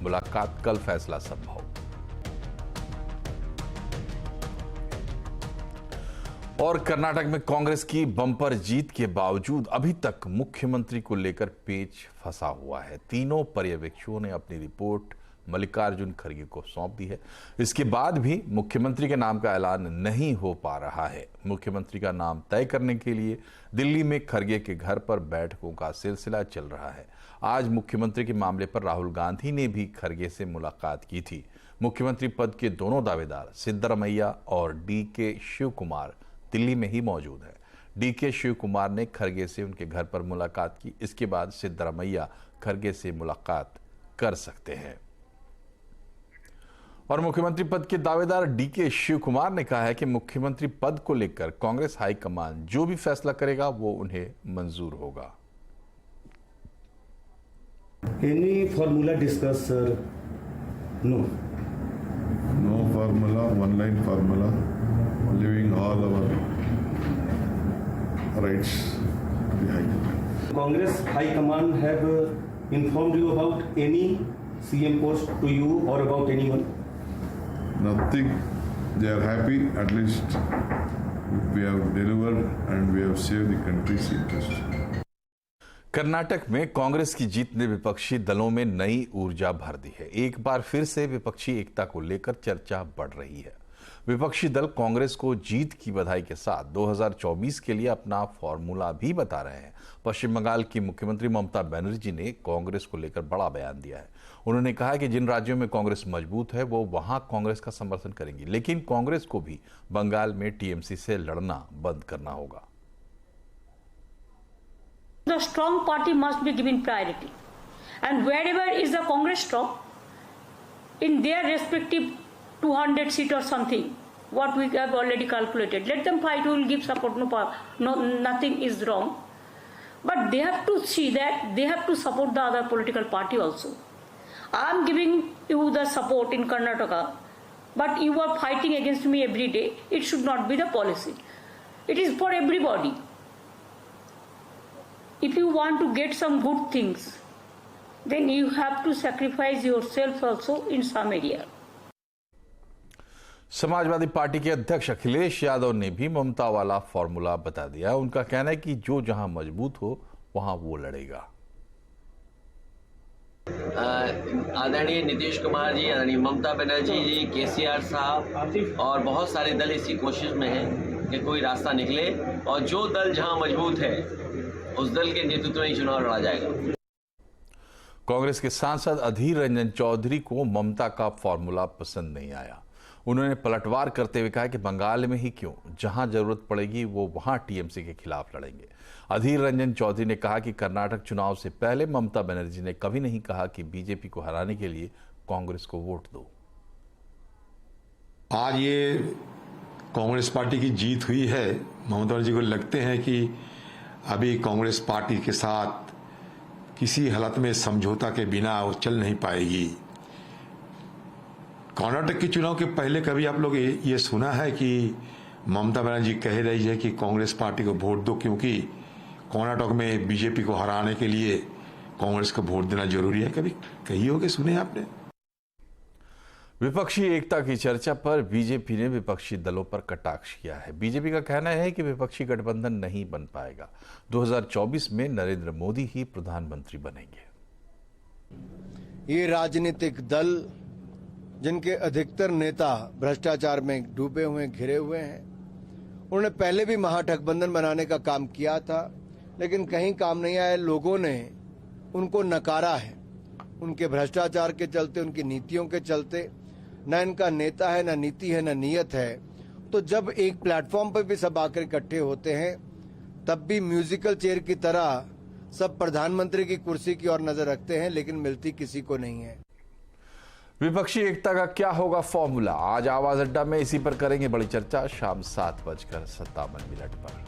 मुलाकात कल फैसला संभव। और कर्नाटक में कांग्रेस की बम्पर जीत के बावजूद अभी तक मुख्यमंत्री को लेकर पेच फंसा हुआ है। तीनों पर्यवेक्षकों ने अपनी रिपोर्ट मल्लिकार्जुन खड़गे को सौंप दी है। इसके बाद भी मुख्यमंत्री के नाम का ऐलान नहीं हो पा रहा है। मुख्यमंत्री का नाम तय करने के लिए दिल्ली में खड़गे के घर पर बैठकों का सिलसिला चल रहा है। आज मुख्यमंत्री के मामले पर राहुल गांधी ने भी खड़गे से मुलाकात की थी। मुख्यमंत्री पद के दोनों दावेदार सिद्धरमैया और डीके शिव कुमार दिल्ली में ही मौजूद है। डीके शिव कुमार ने खड़गे से उनके घर पर मुलाकात की। इसके बाद सिद्धरमैया खड़गे से मुलाकात कर सकते हैं। और मुख्यमंत्री पद के दावेदार डीके शिव कुमार ने कहा है कि मुख्यमंत्री पद को लेकर कांग्रेस हाईकमान जो भी फैसला करेगा वो उन्हें मंजूर होगा। Any formula discuss sir? No formula, one line formula, leaving all our rights to the High Command. Congress High Command have informed you about any CM post to you or about anyone? Nothing. They are happy. At least we have delivered and we have saved the country's interest. Karnataka में कांग्रेस की जीत ने विपक्षी दलों में नई ऊर्जा भर दी है। एक बार फिर से विपक्षी एकता को लेकर चर्चा बढ़ रही है। विपक्षी दल कांग्रेस को जीत की बधाई के साथ 2024 के लिए अपना फॉर्मूला भी बता रहे हैं। पश्चिम बंगाल की मुख्यमंत्री ममता बनर्जी ने कांग्रेस को लेकर बड़ा बयान दिया है। उन्होंने कहा कि जिन राज्यों में कांग्रेस मजबूत है वो वहां कांग्रेस का समर्थन करेंगी, लेकिन कांग्रेस को भी बंगाल में टीएमसी से लड़ना बंद करना होगा। The strong party must be given priority, and wherever is the Congress strong, in their respective 200 seat or something, what we have already calculated, let them fight. We will give support. No, nothing is wrong, but they have to see that they have to support the other political party also. I am giving you the support in Karnataka, but you are fighting against me every day. It should not be the policy. It is for everybody. If you want to get some good things, then you have to sacrifice yourself also in some area. Samajwadi party के अध्यक्ष अखिलेश यादव ने भी ममता वाला formula बता दिया। उनका कहना है कि जो जहां मजबूत हो वहां वो लड़ेगा। आदरणीय नीतीश कुमार जी, आदरणीय ममता बनर्जी जी, केसीआर साहब और बहुत सारे दल इसी कोशिश में हैं कि कोई रास्ता निकले और जो दल जहां मजबूत है उस दल के नेतृत्व में चुनाव लड़ा जाएगा। कांग्रेस के सांसद अधीर रंजन चौधरी को ममता का फॉर्मूला पसंद नहीं आया। उन्होंने पलटवार करते हुए कहा कि बंगाल में ही क्यों, जहां जरूरत पड़ेगी वो वहां टीएमसी के खिलाफ लड़ेंगे। अधीर रंजन चौधरी ने कहा कि कर्नाटक चुनाव से पहले ममता बनर्जी ने कभी नहीं कहा कि बीजेपी को हराने के लिए कांग्रेस को वोट दो। आज ये कांग्रेस पार्टी की जीत हुई है। ममता बनर्जी को लगते हैं कि अभी कांग्रेस पार्टी के साथ किसी हालत में समझौता के बिना वो चल नहीं पाएगी। कर्नाटक के चुनाव के पहले कभी आप लोग ये सुना है कि ममता बनर्जी कह रही है कि कांग्रेस पार्टी को वोट दो, क्योंकि कर्नाटक में बीजेपी को हराने के लिए कांग्रेस को वोट देना जरूरी है? कभी कही होगी, सुने आपने? विपक्षी एकता की चर्चा पर बीजेपी ने विपक्षी दलों पर कटाक्ष किया है। बीजेपी का कहना है कि विपक्षी गठबंधन नहीं बन पाएगा। 2024 में नरेंद्र मोदी ही प्रधानमंत्री बनेंगे। ये राजनीतिक दल जिनके अधिकतर नेता भ्रष्टाचार में डूबे हुए, घिरे हुए हैं, उन्होंने पहले भी महागठबंधन बनाने का काम किया था, लेकिन कहीं काम नहीं आया। लोगों ने उनको नकारा है, उनके भ्रष्टाचार के चलते, उनकी नीतियों के चलते। न इनका नेता है, न नीति है, न नीयत है। तो जब एक प्लेटफॉर्म पर भी सब आकर इकट्ठे होते हैं, तब भी म्यूजिकल चेयर की तरह सब प्रधानमंत्री की कुर्सी की ओर नजर रखते हैं, लेकिन मिलती किसी को नहीं है। विपक्षी एकता का क्या होगा फॉर्मूला? आज आवाज अड्डा में इसी पर करेंगे बड़ी चर्चा, शाम 7:57 पर।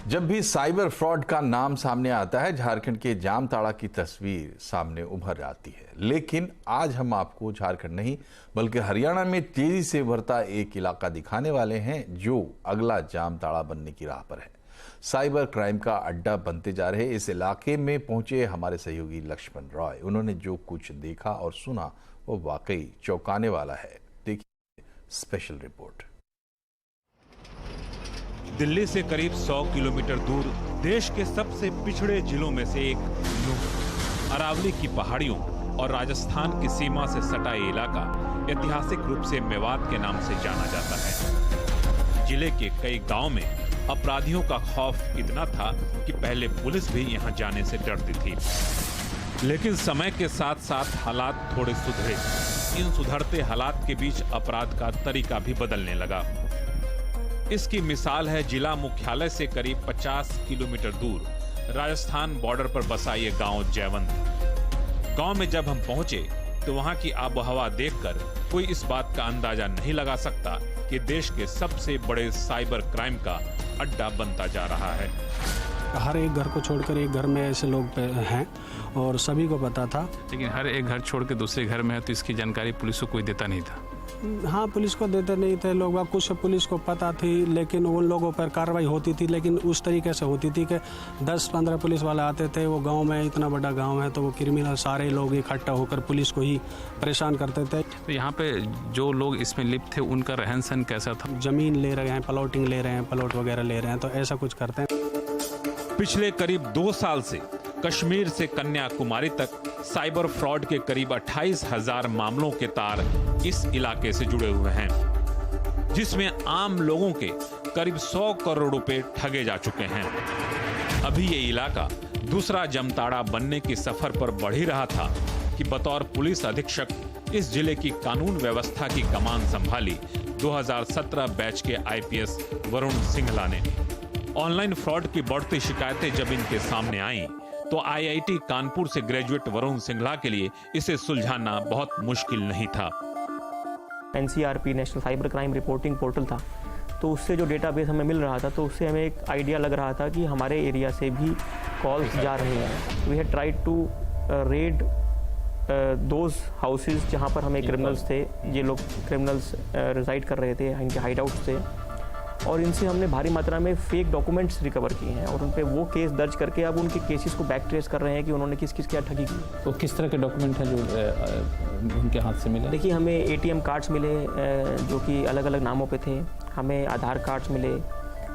जब भी साइबर फ्रॉड का नाम सामने आता है, झारखंड के जामताड़ा की तस्वीर सामने उभर आती है। लेकिन आज हम आपको झारखंड नहीं बल्कि हरियाणा में तेजी से उभरता एक इलाका दिखाने वाले हैं जो अगला जामताड़ा बनने की राह पर है। साइबर क्राइम का अड्डा बनते जा रहे इस इलाके में पहुंचे हमारे सहयोगी लक्ष्मण रॉय। उन्होंने जो कुछ देखा और सुना वो वाकई चौंकाने वाला है। देखिए स्पेशल रिपोर्ट। दिल्ली से करीब 100 किलोमीटर दूर देश के सबसे पिछड़े जिलों में से एक नूह, अरावली की पहाड़ियों और राजस्थान की सीमा से सटा ये इलाका ऐतिहासिक रूप से मेवात के नाम से जाना जाता है। जिले के कई गांव में अपराधियों का खौफ इतना था कि पहले पुलिस भी यहां जाने से डरती थी, लेकिन समय के साथ साथ हालात थोड़े सुधरे। इन सुधरते हालात के बीच अपराध का तरीका भी बदलने लगा। इसकी मिसाल है जिला मुख्यालय से करीब 50 किलोमीटर दूर राजस्थान बॉर्डर पर बसा ये गांव जयवंत। गांव में जब हम पहुंचे तो वहां की आबोहवा देखकर कोई इस बात का अंदाजा नहीं लगा सकता कि देश के सबसे बड़े साइबर क्राइम का अड्डा बनता जा रहा है। हर एक घर को छोड़कर एक घर में ऐसे लोग हैं और सभी को पता था, लेकिन हर एक घर छोड़ के दूसरे घर में है तो इसकी जानकारी पुलिस को कोई देता नहीं था। हाँ, पुलिस को देते नहीं थे लोग, कुछ पुलिस को पता थी लेकिन उन लोगों पर कार्रवाई होती थी, लेकिन उस तरीके से होती थी कि 10-15 पुलिस वाले आते थे। वो गांव में इतना बड़ा गांव है तो वो क्रिमिनल सारे लोग इकट्ठा होकर पुलिस को ही परेशान करते थे। तो यहाँ पे जो लोग इसमें लिप्त थे उनका रहन सहन कैसा था? जमीन ले रहे हैं, प्लॉटिंग ले रहे हैं, प्लॉट वगैरह ले रहे हैं, तो ऐसा कुछ करते हैं। पिछले करीब 2 साल से कश्मीर से कन्याकुमारी तक साइबर फ्रॉड के करीब 28,000 मामलों के तार इस इलाके से जुड़े हुए हैं, जिसमें आम लोगों के करीब 100 करोड़ रुपए ठगे जा चुके हैं। अभी ये इलाका दूसरा जमताड़ा बनने के सफर पर बढ़ ही रहा था कि बतौर पुलिस अधीक्षक इस जिले की कानून व्यवस्था की कमान संभाली 2017 बैच के आईपीएस वरुण सिंघला ने। ऑनलाइन फ्रॉड की बढ़ती शिकायतें जब इनके सामने आईं, तो आईआईटी कानपुर से ग्रेजुएट वरुण सिंघला के लिए इसे सुलझाना बहुत मुश्किल नहीं था। NCRP national cyber crime reporting portal था, तो उससे जो डेटाबेस हमें मिल रहा था तो उससे हमें एक आइडिया लग रहा था कि हमारे एरिया से भी कॉल्स जा रहे हैं। We had tried to raid those houses जहाँ पर हमें क्रिमिनल्स थे, ये लोग क्रिमिनल्स रिसाइड कर रहे थे, इनके हाइडआउट्स थे, और इनसे हमने भारी मात्रा में फेक डॉक्यूमेंट्स रिकवर किए हैं और उन पे वो केस दर्ज करके अब उनके केसेस को बैक ट्रेस कर रहे हैं कि उन्होंने किस किस क्या ठगी की। तो किस तरह के डॉक्यूमेंट हैं जो उनके हाथ से मिले? देखिए, हमें एटीएम कार्ड्स मिले जो कि अलग अलग नामों पे थे, हमें आधार कार्ड्स मिले,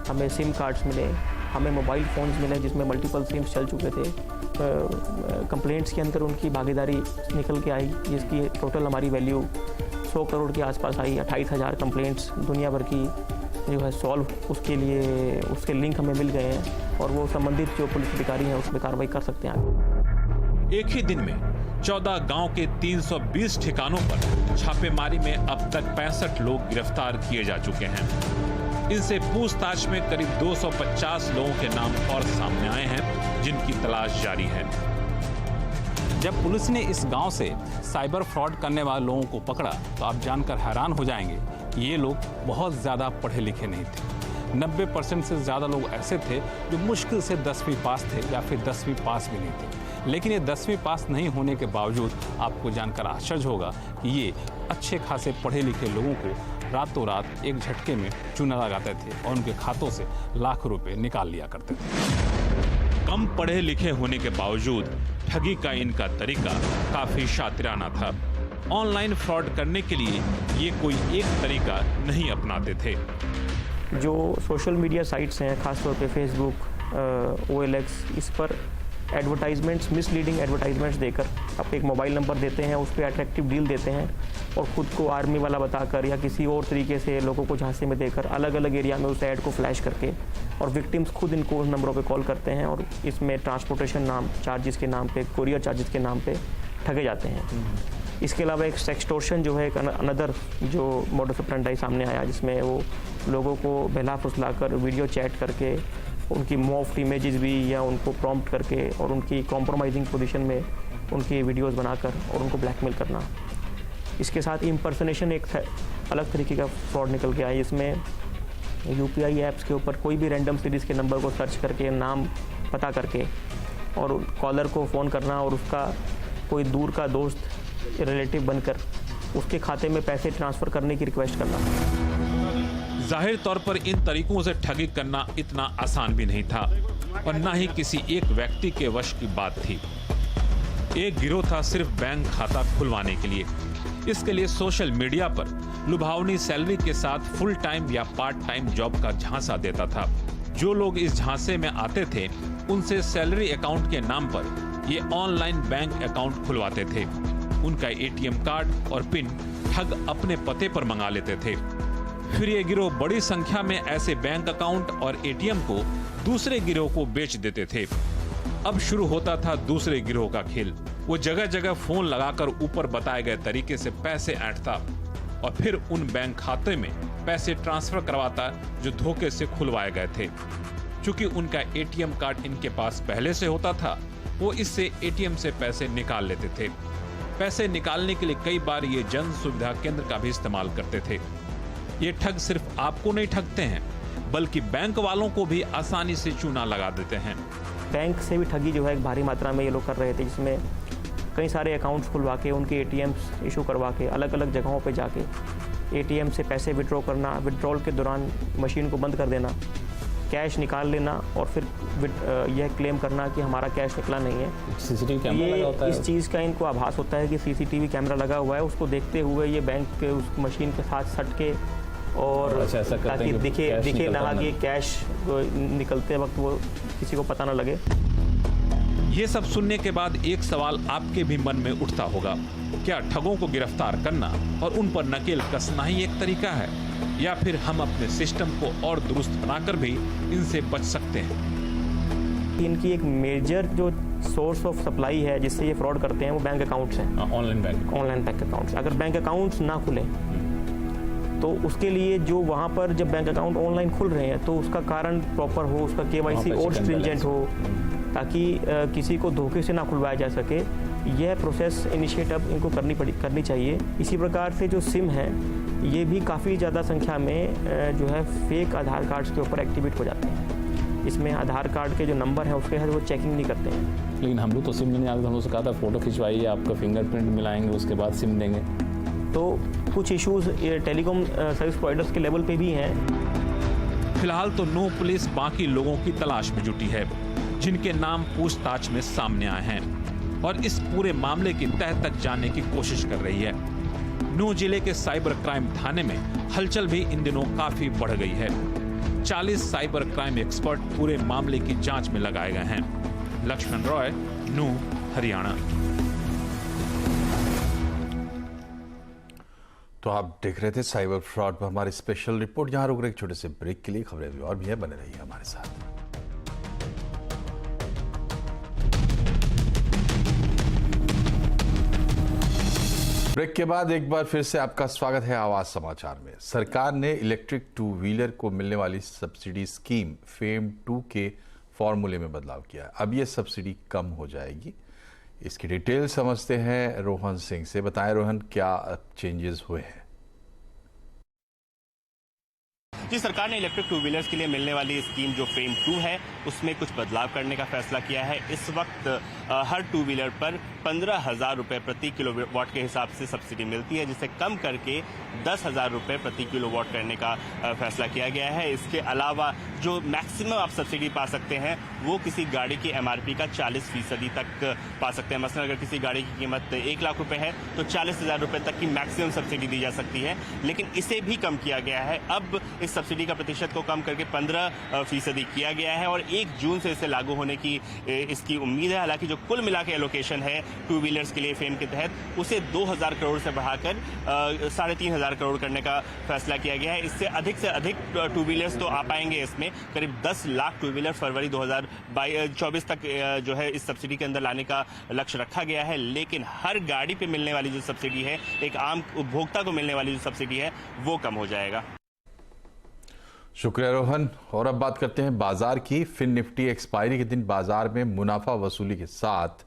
हमें सिम कार्ड्स मिले, हमें मोबाइल फ़ोन्स मिले जिसमें मल्टीपल सिम्स चल चुके थे। कंप्लेंट्स के अंदर उनकी भागीदारी निकल के आई, जिसकी टोटल हमारी वैल्यू 100 करोड़ के आसपास आई। 28,000 कंप्लेंट्स दुनिया भर की जो है सॉल्व, उसके लिए उसके लिंक हमें मिल गए हैं और वो संबंधित जो पुलिस अधिकारी हैं उसमें कार्रवाई कर सकते हैं। एक ही दिन में 14 गांव के 320 ठिकानों पर छापेमारी में अब तक 65 लोग गिरफ्तार किए जा चुके हैं। इनसे पूछताछ में करीब 250 लोगों के नाम और सामने आए हैं, जिनकी तलाश जारी है। जब पुलिस ने इस गांव से साइबर फ्रॉड करने वाले लोगों को पकड़ा तो आप जानकर हैरान हो जाएंगे, ये लोग बहुत ज़्यादा पढ़े लिखे नहीं थे। 90% से ज़्यादा लोग ऐसे थे जो मुश्किल से 10वीं पास थे या फिर 10वीं पास भी नहीं थे। लेकिन ये 10वीं पास नहीं होने के बावजूद आपको जानकर आश्चर्य होगा कि ये अच्छे खासे पढ़े लिखे लोगों को रातों रात एक झटके में चूना लगाते थे और उनके खातों से लाखों रुपए निकाल लिया करते थे। कम पढ़े लिखे होने के बावजूद ठगी का इनका तरीका काफी शातिराना था। ऑनलाइन फ्रॉड करने के लिए ये कोई एक तरीका नहीं अपनाते थे। जो सोशल मीडिया साइट्स हैं, खासतौर पे फेसबुक, OLX, इस पर एडवर्टाइजमेंट्स, मिसलीडिंग एडवर्टाइजमेंट्स देकर आप एक मोबाइल नंबर देते हैं, उस पर अट्रैक्टिव डील देते हैं और ख़ुद को आर्मी वाला बताकर या किसी और तरीके से लोगों को झांसे में देकर अलग अलग एरिया में उस ऐड को फ्लैश करके, और विक्टिम्स खुद इनको उन नंबरों पे कॉल करते हैं और इसमें ट्रांसपोर्टेशन नाम चार्जेस के नाम पे, कुरियर चार्जेस के नाम पे ठगे जाते हैं। इसके अलावा एक सेक्सटोर्शन जो है एक अनदर जो मोडस ऑपरेंडी सामने आया, जिसमें वो लोगों को बहला फुसला कर वीडियो चैट करके उनकी मॉफ्ड इमेजेस भी या उनको प्रॉम्प्ट करके और उनकी कॉम्प्रोमाइजिंग पोजीशन में उनकी वीडियोस बनाकर और उनको ब्लैकमेल करना। इसके साथ इम्पर्सनेशन एक अलग तरीके का फ्रॉड निकल के आया, जिसमें UPI ऐप्स के ऊपर कोई भी रैंडम सीरीज़ के नंबर को सर्च करके नाम पता करके और कॉलर को फ़ोन करना और उसका कोई दूर का दोस्त रिलेटिव बनकर उसके खाते में पैसे ट्रांसफ़र करने की रिक्वेस्ट करना। जाहिर तौर पर इन तरीकों से ठगी करना इतना आसान भी नहीं था और न ही किसी एक व्यक्ति के वश की बात थी। एक गिरोह था सिर्फ बैंक खाता खुलवाने के लिए। इसके लिए सोशल मीडिया पर लुभावनी सैलरी के साथ फुल टाइम या पार्ट टाइम जॉब का झांसा देता था। जो लोग इस झांसे में आते थे उनसे सैलरी अकाउंट के नाम पर ये ऑनलाइन बैंक अकाउंट खुलवाते थे। उनका एटीएम कार्ड और पिन ठग अपने पते पर मंगा लेते थे। फिर ये गिरोह बड़ी संख्या में ऐसे बैंक अकाउंट और एटीएम को दूसरे गिरोह को बेच देते थे। अब शुरू होता था दूसरे गिरोह का खेल। वो जगह जगह फोन लगाकर ऊपर बताए गए तरीके से पैसे ऐंठता और फिर उन बैंक खाते में पैसे ट्रांसफर करवाता जो धोखे से खुलवाए गए थे। चूंकि उनका एटीएम कार्ड इनके पास पहले से होता था, वो इससे एटीएम से पैसे निकाल लेते थे। पैसे निकालने के लिए कई बार ये जन सुविधा केंद्र का भी इस्तेमाल करते थे। ये ठग सिर्फ आपको नहीं ठगते हैं, बल्कि बैंक वालों को भी आसानी से चूना लगा देते हैं। बैंक से भी ठगी जो है एक भारी मात्रा में ये लोग कर रहे थे, जिसमें कई सारे अकाउंट्स खुलवा के उनके एटीएम्स इशू करवा के अलग अलग जगहों पे जाके एटीएम से पैसे विड्रॉ करना, विड्रॉल के दौरान मशीन को बंद कर देना, कैश निकाल लेना और फिर यह क्लेम करना कि हमारा कैश निकला नहीं है। सीसीटीवी कैमरा लगा होता है। इस चीज़ का इनको आभास होता है कि सीसीटीवी कैमरा लगा हुआ है, उसको देखते हुए ये बैंक के उस मशीन के साथ सट के और ताकि दिखे ना कि कैश निकलते वक्त वो किसी को पता ना लगे। ये सब सुनने के बाद एक सवाल आपके भी मन में उठता होगा, क्या ठगों को गिरफ्तार करना और उन पर नकेल कसना ही एक तरीका है, या फिर हम अपने सिस्टम को और दुरुस्त बनाकर भी इनसे बच सकते हैं? इनकी एक मेजर जो सोर्स ऑफ सप्लाई है जिससे ये फ्रॉड करते हैं वो बैंक अकाउंट्स हैं। Online bank accounts. अगर बैंक अकाउंट्स ना खुले तो उसके लिए जो वहाँ पर जब बैंक अकाउंट ऑनलाइन खुल रहे हैं तो उसका कारण प्रॉपर हो, उसका केवाईसी और स्ट्रिंजेंट हो, ताकि किसी को धोखे से ना खुलवाया जा सके। यह प्रोसेस इनिशिएट अब इनको करनी चाहिए। इसी प्रकार से जो सिम है ये भी काफ़ी ज़्यादा संख्या में जो है फेक आधार कार्ड्स के ऊपर एक्टिवेट हो जाते हैं। इसमें आधार कार्ड के जो नंबर हैं उसके वो चेकिंग नहीं करते हैं। लेकिन हम लोग तो सिम लेने आते, हम लोग से कहा था फोटो खिंचवाइए, आपका फिंगरप्रिंट मिलाएंगे, उसके बाद सिम देंगे। तो कुछ इश्यूज टेलीकॉम सर्विस प्रोवाइडर्स के लेवल पे भी हैं। फिलहाल तो नो पुलिस बाकी लोगों की तलाश में जुटी है जिनके नाम पूछताछ में सामने आए हैं और इस पूरे मामले की तह तक जानने की कोशिश कर रही है। नूह जिले के साइबर क्राइम थाने में हलचल भी इन दिनों काफी बढ़ गई है। 40 साइबर क्राइम एक्सपर्ट पूरे मामले की जांच में लगाए गए हैं। लक्ष्मण रॉय, नूह, हरियाणा। तो आप देख रहे थे साइबर फ्रॉड पर हमारी स्पेशल रिपोर्ट। यहां रुक रहे एक छोटे से ब्रेक के लिए। खबरें भी और भी है, बने रहिए हमारे साथ। ब्रेक के बाद एक बार फिर से आपका स्वागत है आवाज समाचार में। सरकार ने इलेक्ट्रिक टू व्हीलर को मिलने वाली सब्सिडी स्कीम फेम 2 के फॉर्मूले में बदलाव किया है। अब यह सब्सिडी कम हो जाएगी। इसकी डिटेल समझते हैं रोहन सिंह से। बताएं रोहन, क्या चेंजेस हुए हैं? जी, सरकार ने इलेक्ट्रिक टू व्हीलर्स के लिए मिलने वाली स्कीम जो फेम 2 है उसमें कुछ बदलाव करने का फैसला किया है। इस वक्त हर टू व्हीलर पर 15,000 रुपए प्रति किलोवाट के हिसाब से सब्सिडी मिलती है, जिसे कम करके 10,000 रुपए प्रति किलोवाट करने का फैसला किया गया है। इसके अलावा जो मैक्सिमम आप सब्सिडी पा सकते हैं वो किसी गाड़ी की MRP का 40% तक पा सकते हैं। मसलन अगर किसी गाड़ी की कीमत 1 लाख रुपए है तो 40,000 रुपए तक की मैक्सिमम सब्सिडी दी जा सकती है, लेकिन इसे भी कम किया गया है। अब इस सब्सिडी का प्रतिशत को कम करके 15% किया गया है और 1 जून से इसे लागू होने की इसकी उम्मीद है। हालांकि जो कुल मिला के एलोकेशन है टू व्हीलर्स के लिए फेम के तहत उसे 2,000 करोड़ से बढ़ाकर 3,500 करोड़ करने का फैसला किया गया है। इससे अधिक टू व्हीलर्स तो आ पाएंगे। इसमें करीब 10 लाख टू व्हीलर फरवरी 2024 तक जो है इस सब्सिडी के अंदर लाने का लक्ष्य रखा गया है। लेकिन हर गाड़ी पे मिलने वाली जो सब्सिडी है, एक आम उपभोक्ता को मिलने वाली जो सब्सिडी है वो कम हो जाएगा। शुक्रिया रोहन। और अब बात करते हैं बाजार की। फिन निफ्टी एक्सपायरी के दिन बाजार में मुनाफा वसूली के साथ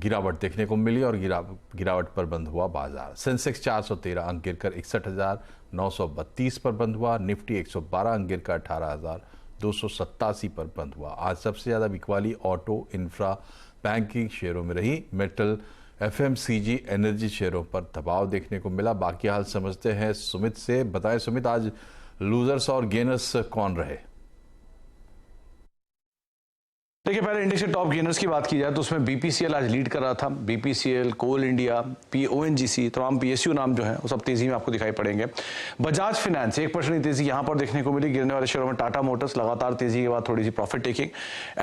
गिरावट देखने को मिली और गिरावट पर बंद हुआ बाजार। सेंसेक्स 413 अंक गिरकर 61,932 पर बंद हुआ। निफ्टी 112 अंक गिरकर 18,287 पर बंद हुआ। आज सबसे ज्यादा बिकवाली ऑटो, इंफ्रा, बैंकिंग शेयरों में रही। मेटल, FMCG, एनर्जी शेयरों पर दबाव देखने को मिला। बाकी हाल समझते हैं सुमित से। बताएं सुमित, आज लूजर्स और गेनर्स कौन रहे? देखिए, पहले इंडेक्स के टॉप गेनर्स की बात की जाए तो उसमें बीपीसीएल आज लीड कर रहा था। बीपीसीएल, कोल इंडिया, ओएनजीसी, तमाम पीएसयू नाम जो है वो सब तेजी में आपको दिखाई पड़ेंगे। बजाज फाइनेंस 1% तेजी यहां पर देखने को मिली। गिरने वाले शेयरों में टाटा मोटर्स लगातार तेजी के बाद थोड़ी सी प्रॉफिट टेकिंग।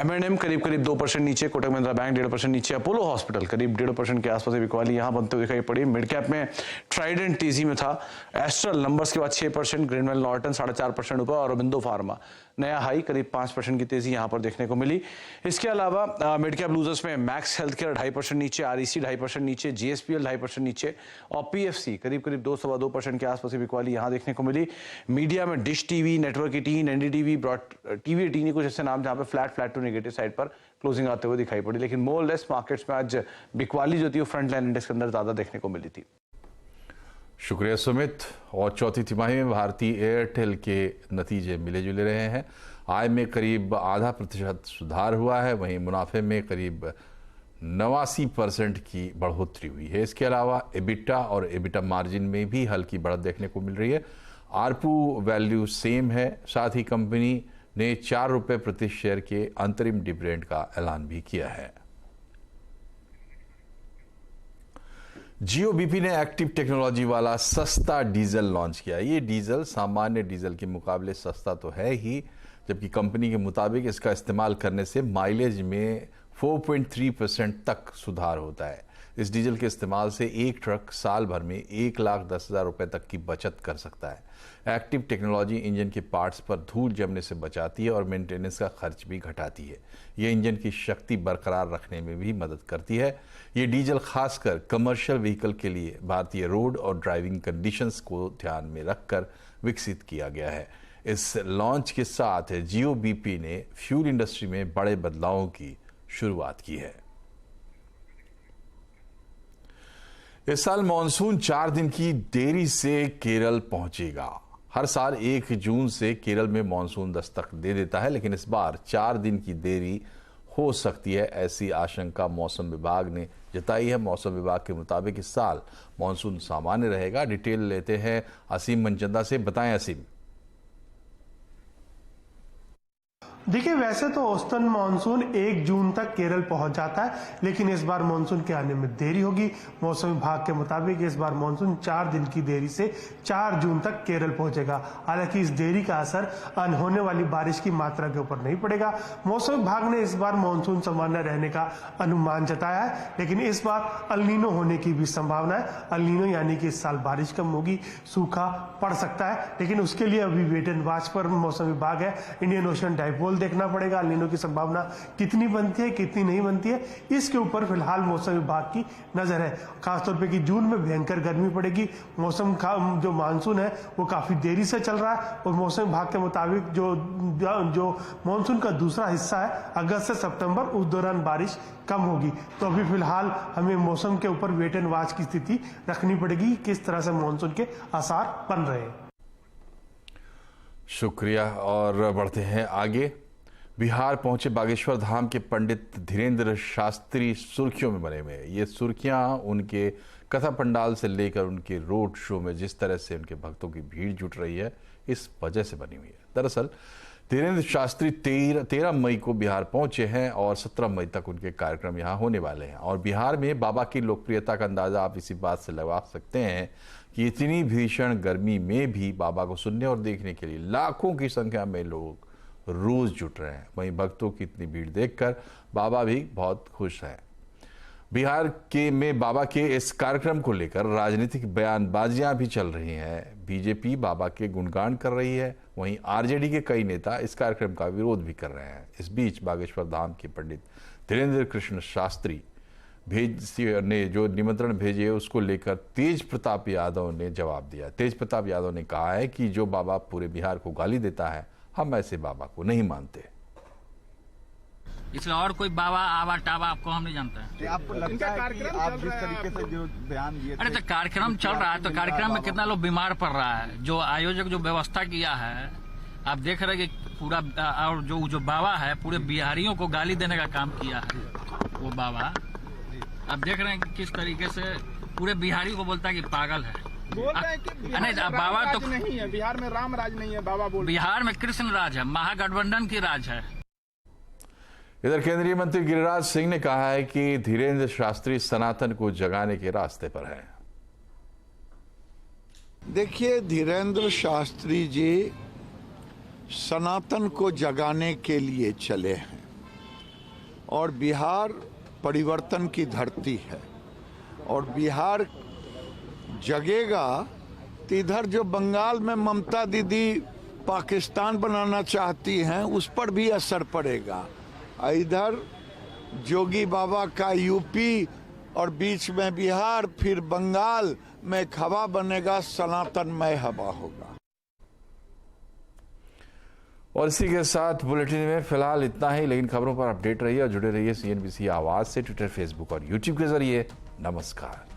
M&M करीब 2% नीचे। कोटक महिंद्रा बैंक 1.5% नीचे। अपोलो हॉस्पिटल करीब 1.5% के आसपास बिकवाली यहां बनते हुए दिखाई पड़ी। मिड कैप में ट्राइडेंट तेजी में था। एस्ट्रल नंबर्स के बाद 6%, ग्रीनवेल नॉर्टन 4.5% ऊपर और अरबिंदो फार्मा नया हाई करीब 5% की तेजी यहां पर देखने को मिली। इसके अलावा मिड कैप लूजर्स में मैक्स हेल्थ केयर 2.5% नीचे, REC 2.5% नीचे, GSPL 2.5% नीचे और PFC करीब 2.25% के आसपास बिकवाली यहां देखने को मिली। मीडिया में dish TV, network 18, NDTV, TV 18 कुछ ऐसे नाम जहां पे फ्लैट टू नेगेटिव साइड पर क्लोजिंग आते हुए दिखाई पड़ी। लेकिन मोर लेस मार्केट्स में आज बिकवाली जो थी वो फ्रंट लाइन इंडेक्स के अंदर ज्यादा देखने को मिली थी। शुक्रिया सुमित। और चौथी तिमाही में भारतीय एयरटेल के नतीजे मिले जुले रहे हैं। आय में करीब 0.5% सुधार हुआ है, वहीं मुनाफे में करीब 89% की बढ़ोतरी हुई है। इसके अलावा एबिटा और एबिटा मार्जिन में भी हल्की बढ़त देखने को मिल रही है। आरपू वैल्यू सेम है। साथ ही कंपनी ने 4 रुपये प्रति शेयर के अंतरिम डिविडेंड का ऐलान भी किया है। जियो-बीपी ने एक्टिव टेक्नोलॉजी वाला सस्ता डीजल लॉन्च किया। ये डीजल सामान्य डीजल के मुकाबले सस्ता तो है ही, जबकि कंपनी के मुताबिक इसका इस्तेमाल करने से माइलेज में 4.3% तक सुधार होता है। इस डीजल के इस्तेमाल से एक ट्रक साल भर में 1,10,000 रुपए तक की बचत कर सकता है। एक्टिव टेक्नोलॉजी इंजन के पार्ट्स पर धूल जमने से बचाती है और मेंटेनेंस का खर्च भी घटाती है। ये इंजन की शक्ति बरकरार रखने में भी मदद करती है। ये डीजल खासकर कमर्शियल व्हीकल के लिए भारतीय रोड और ड्राइविंग कंडीशंस को ध्यान में रखकर विकसित किया गया है। इस लॉन्च के साथ जियो-बीपी ने फ्यूल इंडस्ट्री में बड़े बदलावों की शुरुआत की है। इस साल मॉनसून 4 दिन की देरी से केरल पहुंचेगा। हर साल 1 जून से केरल में मॉनसून दस्तक दे देता है, लेकिन इस बार 4 दिन की देरी हो सकती है, ऐसी आशंका मौसम विभाग ने जताई है। मौसम विभाग के मुताबिक इस साल मॉनसून सामान्य रहेगा। डिटेल लेते हैं असीम मनचंदा से। बताएं असीम। देखिए, वैसे तो औसतन मानसून 1 जून तक केरल पहुंच जाता है, लेकिन इस बार मानसून के आने में देरी होगी। मौसम विभाग के मुताबिक इस बार मानसून 4 दिन की देरी से 4 जून तक केरल पहुंचेगा। हालांकि इस देरी का असर अनहोने वाली बारिश की मात्रा के ऊपर नहीं पड़ेगा। मौसम विभाग ने इस बार मानसून सामान्य रहने का अनुमान जताया है, लेकिन इस बार अल नीनो होने की भी संभावना है। अल नीनो यानी कि इस साल बारिश कम होगी, सूखा पड़ सकता है, लेकिन उसके लिए अभी वेट एंड वॉच पर मौसम विभाग है। इंडियन ओशन डाइपोल देखना पड़ेगा अल नीनो की संभावना कितनी बनती है, कितनी नहीं बनती है, इसके ऊपर फिलहाल मौसम विभाग की नजर है। खासतौर पे कि जून में भयंकर गर्मी पड़ेगी। मौसम का जो मानसून है वो काफी देरी से चल रहा है और मौसम विभाग के मुताबिक जो मानसून का दूसरा हिस्सा है अगस्त से सितंबर, उस दौरान बारिश कम होगी। तो अभी फिलहाल हमें मौसम के ऊपर वेट एंड वॉच की स्थिति रखनी पड़ेगी, किस तरह से मानसून के आसार बन रहे हैं। शुक्रिया। और बढ़ते हैं आगे। बिहार पहुंचे बागेश्वर धाम के पंडित धीरेन्द्र शास्त्री सुर्खियों में बने हुए हैं। ये सुर्खियां उनके कथा पंडाल से लेकर उनके रोड शो में जिस तरह से उनके भक्तों की भीड़ जुट रही है, इस वजह से बनी हुई है। दरअसल धीरेन्द्र शास्त्री 13 मई को बिहार पहुंचे हैं और 17 मई तक उनके कार्यक्रम यहाँ होने वाले हैं। और बिहार में बाबा की लोकप्रियता का अंदाजा आप इसी बात से लगा सकते हैं कि इतनी भीषण गर्मी में भी बाबा को सुनने और देखने के लिए लाखों की संख्या में लोग रोज जुट रहे हैं। वहीं भक्तों की इतनी भीड़ देखकर बाबा भी बहुत खुश हैं। बिहार में बाबा के इस कार्यक्रम को लेकर राजनीतिक बयानबाजियां भी चल रही हैं। बीजेपी बाबा के गुणगान कर रही है, वहीं आरजेडी के कई नेता इस कार्यक्रम का विरोध भी कर रहे हैं। इस बीच बागेश्वर धाम के पंडित धीरेन्द्र कृष्ण शास्त्री ने जो निमंत्रण भेजे उसको लेकर तेज प्रताप यादव ने जवाब दिया। तेज प्रताप यादव ने कहा है कि जो बाबा पूरे बिहार को गाली देता है, हम ऐसे बाबा को नहीं मानते। इसलिए और कोई बाबा आवा टावा आपको हम नहीं जानते हैं। आपको लगता है कि आप जिस तरीके से जो बयान दिए, अरे तो कार्यक्रम चल रहा है, तो कार्यक्रम में कितना लोग बीमार पड़ रहा है। जो आयोजक जो व्यवस्था किया है, आप देख रहे हैं कि पूरा, और जो बाबा है पूरे बिहारियों को गाली देने का काम किया है वो बाबा। आप देख रहे हैं कि किस तरीके से पूरे बिहारी को बोलता है कि पागल है। बोल रहे हैं कि बिहार नहीं, में राम बाबा राज तो- नहीं है, बिहार में राम राज नहीं है, बाबा बोल रहे हैं। बिहार में कृष्ण राज है, महागठबंधन की राज है। इधर केंद्रीय मंत्री गिरिराज सिंह ने कहा है कि धीरेन्द्र शास्त्री सनातन को जगाने के रास्ते पर हैं। देखिए, धीरेन्द्र शास्त्री जी सनातन को जगाने के लिए चले हैं और बिहार परिवर्तन की धरती है और बिहार जगेगा तो इधर जो बंगाल में ममता दीदी पाकिस्तान बनाना चाहती हैं उस पर भी असर पड़ेगा। इधर जोगी बाबा का यूपी और बीच में बिहार, फिर बंगाल में एक हवा बनेगा, सनातनमय हवा होगा। और इसी के साथ बुलेटिन में फिलहाल इतना ही, लेकिन खबरों पर अपडेट रहिए और जुड़े रहिए CNBC आवाज से ट्विटर, फेसबुक और यूट्यूब के जरिए। नमस्कार।